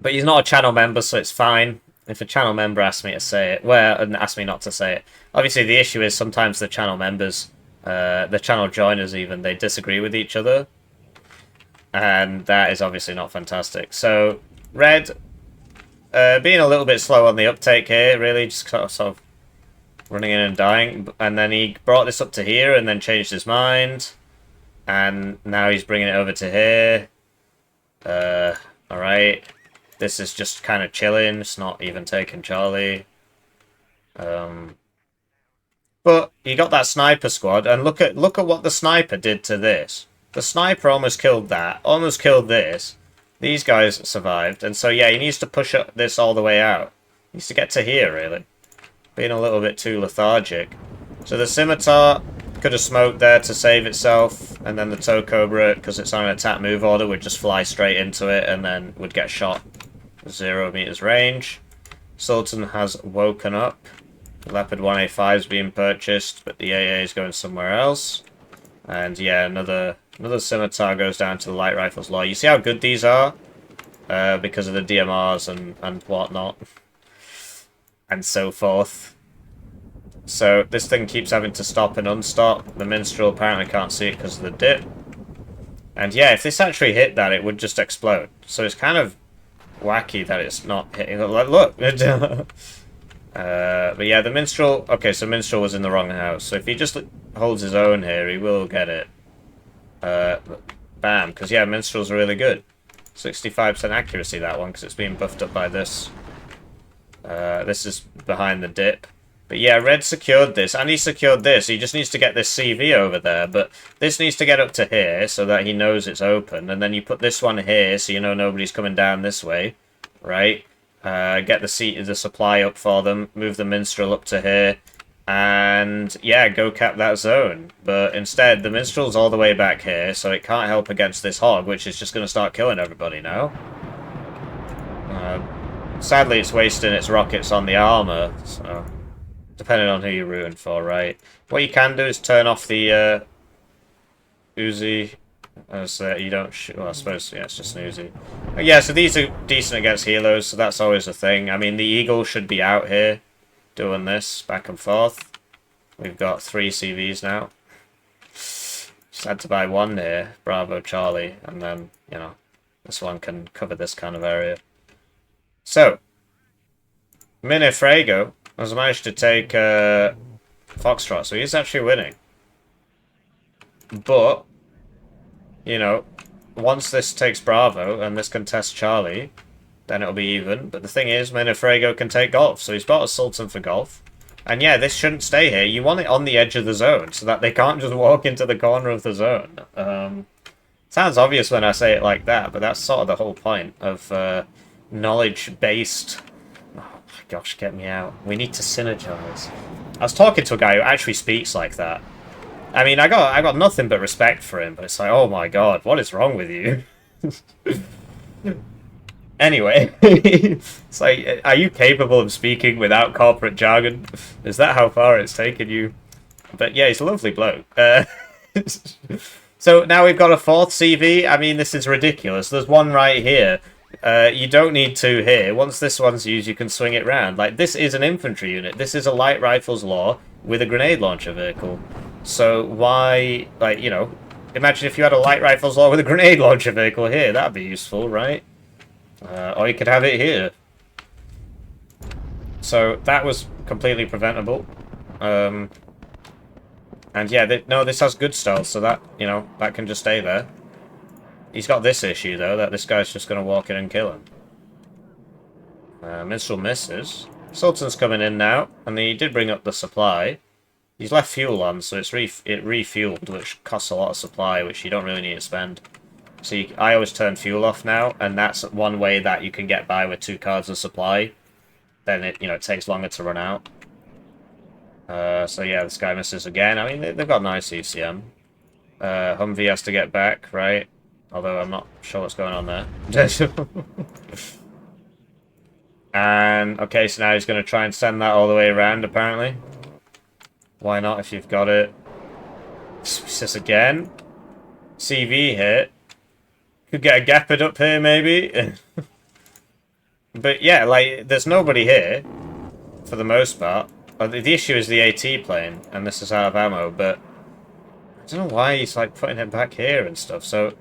But he's not a channel member, so it's fine. If a channel member asks me to say it, well, and asks me not to say it. Obviously, the issue is sometimes the channel members, the channel joiners even, they disagree with each other. And that is obviously not fantastic. So, red, being a little bit slow on the uptake here, really, just sort of running in and dying. And then he brought this up to here and then changed his mind. And now he's bringing it over to here. Alright. This is just kind of chilling. It's not even taking Charlie. But you got that sniper squad, and look at what the sniper did to this. The sniper almost killed that. Almost killed this. These guys survived. And so, yeah, he needs to push this all the way out. He needs to get to here, really. Being a little bit too lethargic. So the Scimitar could have smoked there to save itself, and then the Toe Cobra, because it's on an attack move order, would just fly straight into it and then would get shot 0 meters range. Sultan has woken up. Leopard 1A5 is being purchased, but the AA is going somewhere else. And yeah, another Scimitar goes down to the light rifles law. You see how good these are? Because of the DMRs and whatnot. And so forth. So this thing keeps having to stop and unstop. The Minstrel apparently can't see it because of the dip. And yeah, if this actually hit that, it would just explode. So it's kind of wacky that it's not hitting. Like, look! But yeah, the Minstrel... Okay, so Minstrel was in the wrong house. So if he just holds his own here, he will get it. Bam. Because yeah, Minstrel's really good. 65% accuracy, that one, because it's being buffed up by this. This is behind the dip. But yeah, red secured this, and he secured this. He just needs to get this CV over there, but this needs to get up to here so that he knows it's open. And then you put this one here so you know nobody's coming down this way, right? Get the supply up for them, move the Minstrel up to here, and yeah, go cap that zone. But instead, the Minstrel's all the way back here, so it can't help against this Hog, which is just going to start killing everybody now. Sadly, it's wasting its rockets on the armor, so... Depending on who you're rooting for, right? What you can do is turn off the Uzi. So you don't shoot. Well, I suppose, yeah, it's just an Uzi. Yeah, so these are decent against helos, so that's always a thing. I mean, the Eagle should be out here doing this back and forth. We've got 3 CVs now. Just had to buy 1 here, Bravo Charlie, and then, you know, this one can cover this kind of area. So, MeNeFrego has managed to take Foxtrot, so he's actually winning. But, you know, once this takes Bravo and this contests Charlie, then it'll be even. But the thing is, MeNeFrego can take Golf, so he's bought a Sultan for Golf. And yeah, this shouldn't stay here. You want it on the edge of the zone, so that they can't just walk into the corner of the zone. Sounds obvious when I say it like that, but that's sort of the whole point of knowledge-based... Gosh, get me out. We need to synergize. I was talking to a guy who actually speaks like that. I mean, I got nothing but respect for him, but it's like, oh my god, what is wrong with you? Anyway, it's like, are you capable of speaking without corporate jargon? Is that how far it's taken you? But yeah, he's a lovely bloke. So now we've got a fourth CV. I mean, this is ridiculous. There's one right here. You don't need two here. Once this one's used, you can swing it round. Like, this is an infantry unit. This is a light rifles law with a grenade launcher vehicle. So why, like, you know, imagine if you had a light rifles law with a grenade launcher vehicle here. That'd be useful, right? Or you could have it here. So that was completely preventable. And yeah, no, this has good stealth, so that, you know, that can just stay there. He's got this issue, though, that this guy's just going to walk in and kill him. Minstrel misses. Sultan's coming in now, and he did bring up the supply. He's left fuel on, so it refueled, which costs a lot of supply, which you don't really need to spend. So I always turn fuel off now, and that's one way that you can get by with 2 cards of supply. Then it, you know, it takes longer to run out. So yeah, this guy misses again. I mean, they've got nice ECM. Humvee has to get back, right? Although I'm not sure what's going on there. And, okay, so now he's going to try and send that all the way around, apparently. Why not, if you've got it? This again. CV hit. Could get a Gepard up here, maybe. But yeah, like, there's nobody here, for the most part. The issue is the AT plane, and this is out of ammo, but I don't know why he's, like, putting it back here and stuff. So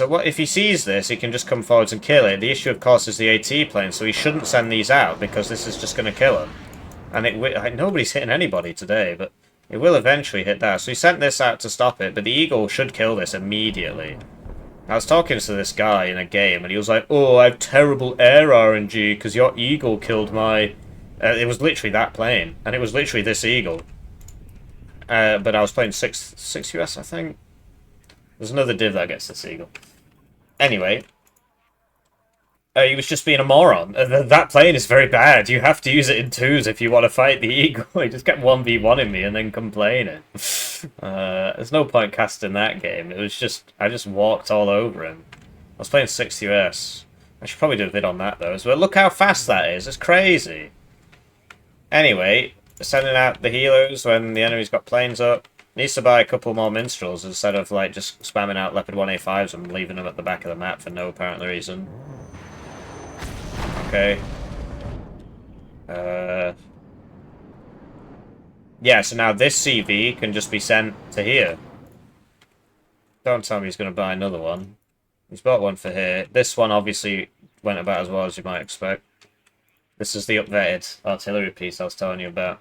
what if he sees this, he can just come forwards and kill it. The issue, of course, is the AT plane, so he shouldn't send these out, because this is just going to kill him. And nobody's hitting anybody today, but it will eventually hit that. So he sent this out to stop it, but the Eagle should kill this immediately. I was talking to this guy in a game, and he was like, "Oh, I have terrible air RNG, because your Eagle killed my..." It was literally that plane, and it was literally this Eagle. But I was playing 6 US, I think. There's another div that gets this Eagle. Anyway, he was just being a moron. That plane is very bad. You have to use it in 2s if you want to fight the Eagle. He just kept 1v1ing me and then complaining. There's no point casting that game. It was just... I just walked all over him. I was playing 6 US. I should probably do a vid on that, though. But look how fast that is. It's crazy. Anyway, sending out the helos when the enemy's got planes up. Needs to buy a couple more minstrels instead of, like, just spamming out Leopard 1A5s and leaving them at the back of the map for no apparent reason. Okay. Yeah, so now this CV can just be sent to here. Don't tell me he's going to buy another one. He's bought one for here. This one obviously went about as well as you might expect. This is the updated artillery piece I was telling you about.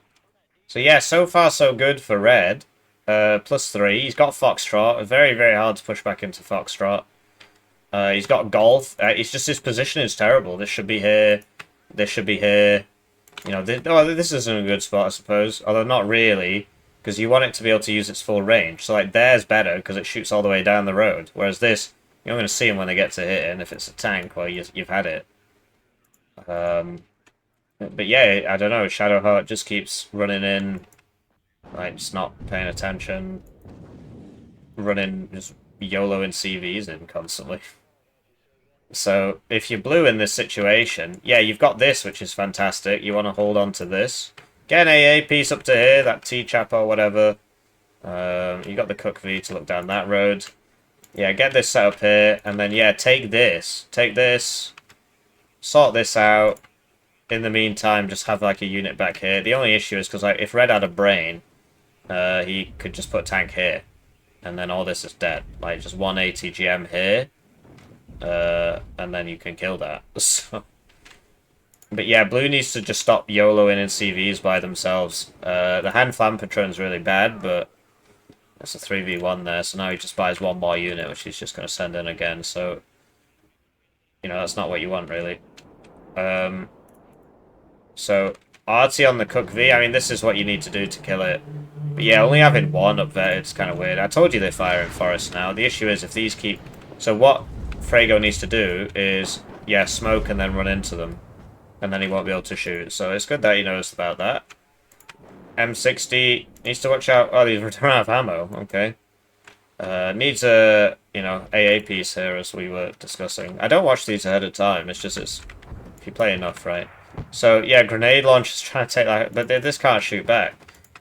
So yeah, so far so good for red. +3. He's got Foxtrot. Very, very hard to push back into Foxtrot. He's got Golf. It's just his position is terrible. This should be here. This should be here. You know, this isn't a good spot, I suppose. Although not really, because you want it to be able to use its full range. So, like, there's better, because it shoots all the way down the road. Whereas this, you're going to see them when they get to hit it, and if it's a tank, well, you've had it. But yeah, I don't know. Shadowheart just keeps running in, like, just not paying attention. Running, just YOLOing CVs in constantly. So, if you're blue in this situation, yeah, you've got this, which is fantastic. You want to hold on to this. Get an AA piece up to here, that T-chap or whatever. You got the Cook V to look down that road. Yeah, get this set up here, and then, yeah, take this. Take this. Sort this out. In the meantime, just have, like, a unit back here. The only issue is because, like, if Red had a brain, he could just put a tank here. And then all this is dead. Like, just one ATGM here. And then you can kill that. So, but yeah, blue needs to just stop YOLOing in CVs by themselves. The hand flam patron's really bad, but that's a 3v1 there, so now he just buys one more unit, which he's just going to send in again, so, you know, that's not what you want, really. So, arty on the Cook V, I mean, this is what you need to do to kill it. But yeah, only having one up there, it's kind of weird. I told you they fire in forest now. The issue is if these keep... So what Frego needs to do is, yeah, smoke and then run into them. And then he won't be able to shoot. So it's good that he knows about that. M60 needs to watch out. Oh, he's run out of ammo. Okay. Needs a you know, AA piece here as we were discussing. I don't watch these ahead of time. It's just if you play enough, right? So yeah, grenade launch is trying to take that, but this can't shoot back.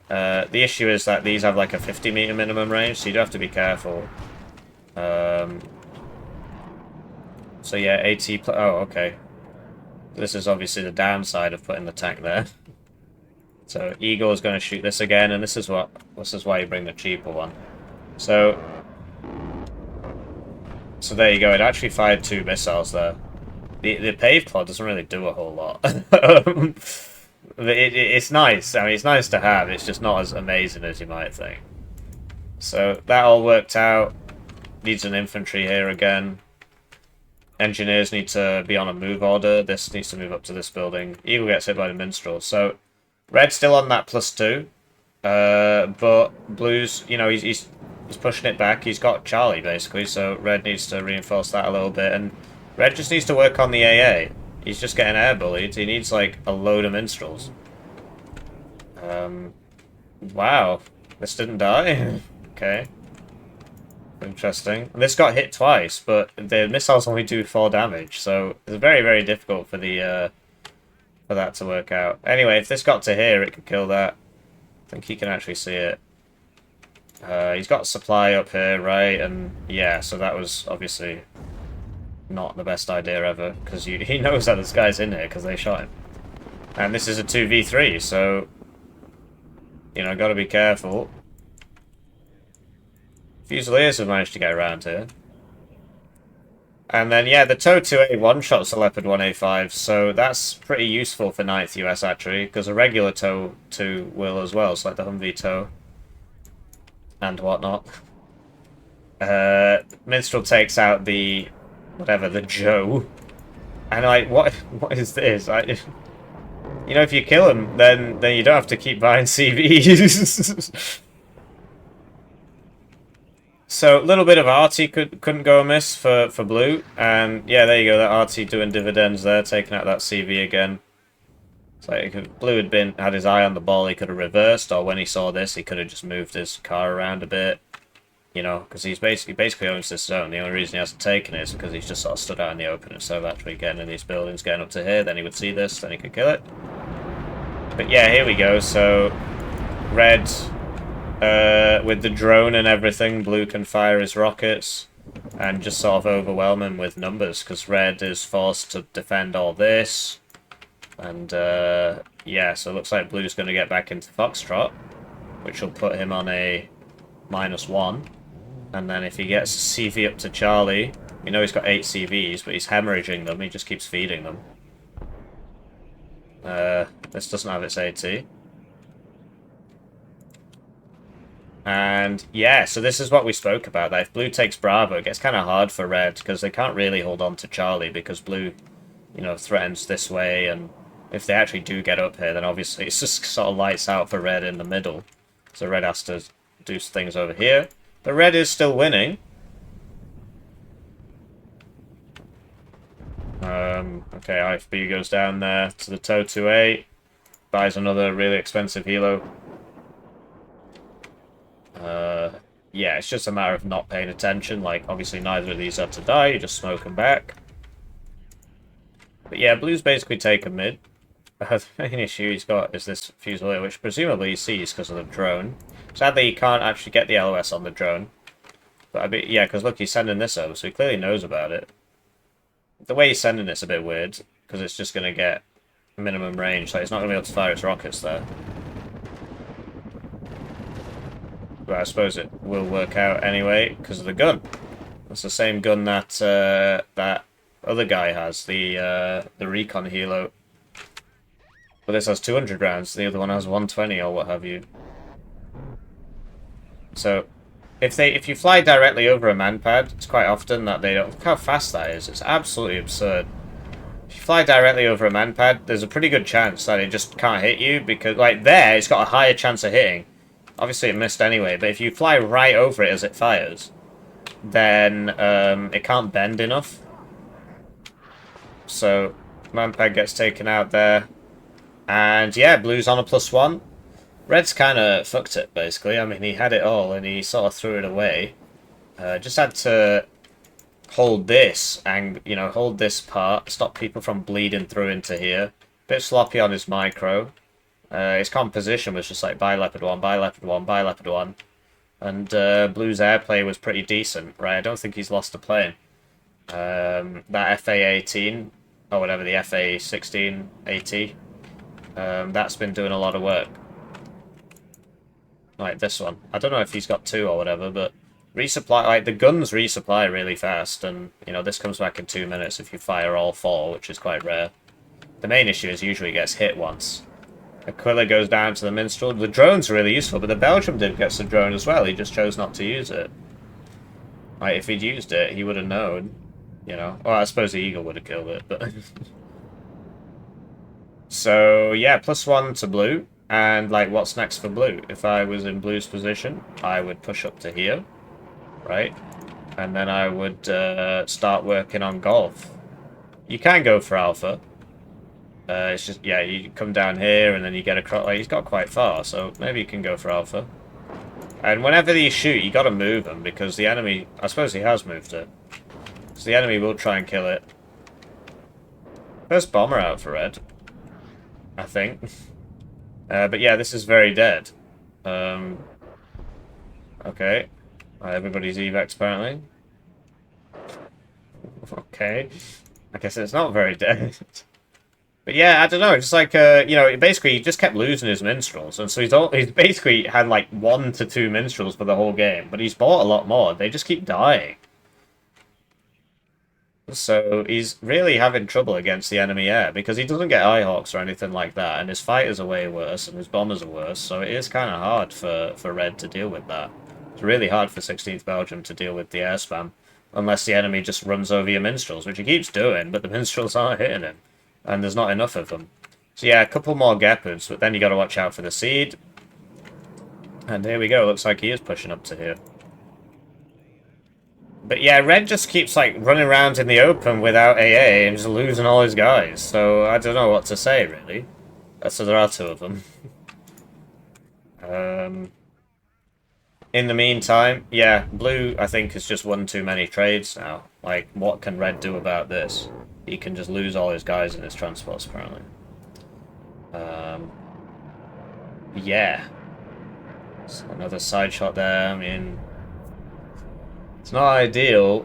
The issue is that these have like a 50-meter minimum range, so you do have to be careful. So yeah, AT. Oh, okay. This is obviously the downside of putting the tank there. So Eagle is going to shoot this again, and this is why you bring the cheaper one. So there you go. It actually fired 2 missiles there. The pave pod doesn't really do a whole lot. It's nice. I mean, it's nice to have. It's just not as amazing as you might think. So that all worked out. Needs an infantry here again. Engineers need to be on a move order. This needs to move up to this building. Eagle gets hit by the minstrel. So red's still on that +2. But blue's, you know, he's pushing it back. He's got Charlie basically. So red needs to reinforce that a little bit. And red just needs to work on the AA. He's just getting air bullied. He needs like a load of minstrels. Wow. This didn't die. Okay. Interesting. This got hit twice, but the missiles only do 4 damage, so it's very, very difficult for the for that to work out. Anyway, if this got to here, it could kill that. I think he can actually see it. He's got supply up here, right? And yeah, so that was obviously not the best idea ever, because he knows that this guy's in here because they shot him. And this is a 2v3, so you know, gotta be careful. Fusiliers have managed to get around here. And then, yeah, the TOW 2A one-shots the Leopard 1A5, so that's pretty useful for 9th US, actually, because a regular TOW 2 will as well, so like the Humvee TOW and whatnot. Minstrel takes out the, whatever, the Joe. And what is this? You know, if you kill him, then you don't have to keep buying CVs. So a little bit of arty couldn't go amiss for blue, and yeah, there you go. That arty doing dividends there, taking out that CV again. So if blue had his eye on the ball, he could have reversed, or when he saw this, he could have just moved his car around a bit. You know, because he's basically owns this zone. The only reason he hasn't taken it is because he's just sort of stood out in the open instead of actually getting in these buildings, getting up to here. Then he would see this, then he could kill it. But yeah, here we go. So red. With the drone and everything, blue can fire his rockets and just sort of overwhelm him with numbers, because red is forced to defend all this. And yeah, so it looks like blue's going to get back into Foxtrot, which will put him on a -1. And then if he gets CV up to Charlie, we know he's got 8 CVs, but he's hemorrhaging them, he just keeps feeding them. This doesn't have its AT. And yeah, so this is what we spoke about, that if blue takes Bravo, it gets kind of hard for red, because they can't really hold on to Charlie, because blue, you know, threatens this way, and if they actually do get up here, then obviously it's just sort of lights out for red in the middle. So red has to do things over here. But red is still winning. Okay, IFB goes down there to the TOW 2A, buys another really expensive helo. Yeah, it's just a matter of not paying attention. Like, obviously neither of these have to die, you just smoke them back. But yeah, blue's basically taken mid. The main issue he's got is this Fusilier, which presumably he sees because of the drone. Sadly, he can't actually get the LOS on the drone. But I mean, yeah, because look, he's sending this over, so he clearly knows about it. The way he's sending it's a bit weird, because it's just going to get minimum range, so he's not going to be able to fire his rockets there. But I suppose it will work out anyway, because of the gun. It's the same gun that that other guy has, the recon helo. But this has 200 rounds, the other one has 120 or what have you. So, if you fly directly over a manpad, it's quite often that they don't... Look how fast that is, it's absolutely absurd. If you fly directly over a manpad, there's a pretty good chance that it just can't hit you, because, like, there, it's got a higher chance of hitting. Obviously it missed anyway, but if you fly right over it as it fires, then it can't bend enough. So, manpad gets taken out there. And yeah, blue's on a +1. Red's kind of fucked it, basically. I mean, he had it all, and he sort of threw it away. Just had to hold this and, you know, hold this part, stop people from bleeding through into here. Bit sloppy on his micro. His composition was just like buy leopard 1, buy leopard 1, buy leopard 1. And Blue's airplay was pretty decent, right? I don't think he's lost a plane. That FA-18, or whatever, the FA-16 AT, that's been doing a lot of work. Like this one. I don't know if he's got 2 or whatever, but resupply, like the guns resupply really fast, and you know, this comes back in 2 minutes if you fire all 4, which is quite rare. The main issue is usually gets hit once. Aquila goes down to the minstrel. The drone's really useful, but the Belgian did get some drone as well. He just chose not to use it. Like, if he'd used it, he would have known. You know? Well, I suppose the eagle would have killed it, but... So, yeah, +1 to blue. And, like, what's next for blue? If I was in blue's position, I would push up to here. Right? And then I would start working on golf. You can go for alpha. It's just, yeah, you come down here and then you get across. Like, he's got quite far, so maybe you can go for alpha. And whenever you shoot, you got to move them because the enemy. I suppose he has moved it. So the enemy will try and kill it. First bomber out for red, I think. But yeah, this is very dead. Okay. Everybody's evacs apparently. Okay. I guess it's not very dead. But yeah, I don't know. It's like, you know, basically he just kept losing his minstrels, and so he's basically had like 1 to 2 minstrels for the whole game. But he's bought a lot more. They just keep dying. So he's really having trouble against the enemy air because he doesn't get Eyehawks or anything like that, and his fighters are way worse and his bombers are worse. So it is kind of hard for Red to deal with that. It's really hard for 16th Belgium to deal with the air spam, unless the enemy just runs over your minstrels, which he keeps doing, but the minstrels aren't hitting him. And there's not enough of them. So yeah, a couple more Gepards, but then you got to watch out for the seed. And here we go, looks like he is pushing up to here. But yeah, Red just keeps like running around in the open without AA and just losing all his guys. So I don't know what to say, really. So there are 2 of them. In the meantime, yeah, Blue, I think, has just won too many trades now. Like, what can Red do about this? He can just lose all his guys in his transports, apparently. Yeah. So another side shot there. I mean, it's not ideal.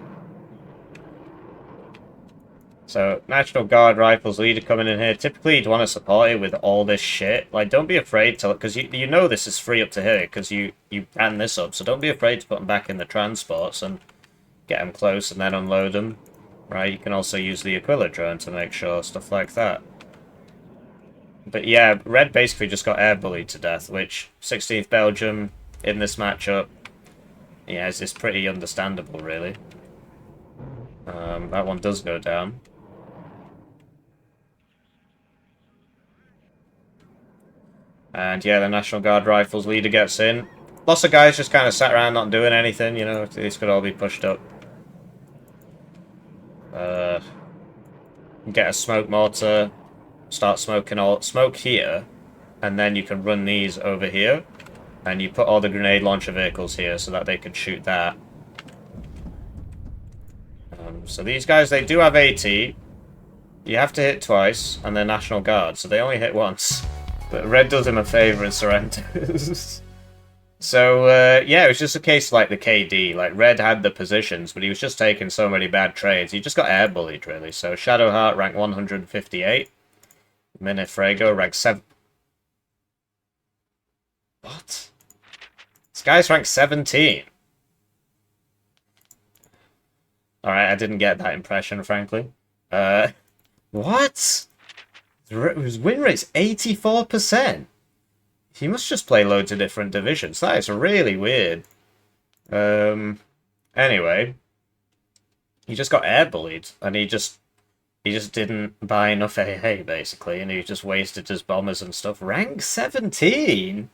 So, National Guard Rifles leader coming in here. Typically, you'd want to support it with all this shit. Like, don't be afraid to... Because you know this is free up to here, because you ran this up. So don't be afraid to put them back in the transports and get them close and then unload them. Right, you can also use the Aquila drone to make sure, stuff like that. But yeah, Red basically just got air bullied to death, which 16th Belgium in this matchup, yeah, is pretty understandable, really. That one does go down. And yeah, the National Guard Rifles leader gets in. Lots of guys just kind of sat around not doing anything, you know, these could all be pushed up. Get a smoke mortar, start smoking all smoke here, and then you can run these over here, and you put all the grenade launcher vehicles here so that they can shoot that. So these guys, they do have AT. You have to hit twice, and they're National Guard, so they only hit once. But Red does him a favour and surrenders. So, yeah, it was just a case like the KD. Like, Red had the positions, but he was just taking so many bad trades. He just got air bullied, really. So, Shadowheart ranked 158. MeNeFrego ranked 7... What? This guy's ranked 17. Alright, I didn't get that impression, frankly. What? His win rate's 84%. He must just play loads of different divisions. That is really weird. Anyway. He just got air bullied, and he just didn't buy enough AA, basically, and he just wasted his bombers and stuff. Rank 17?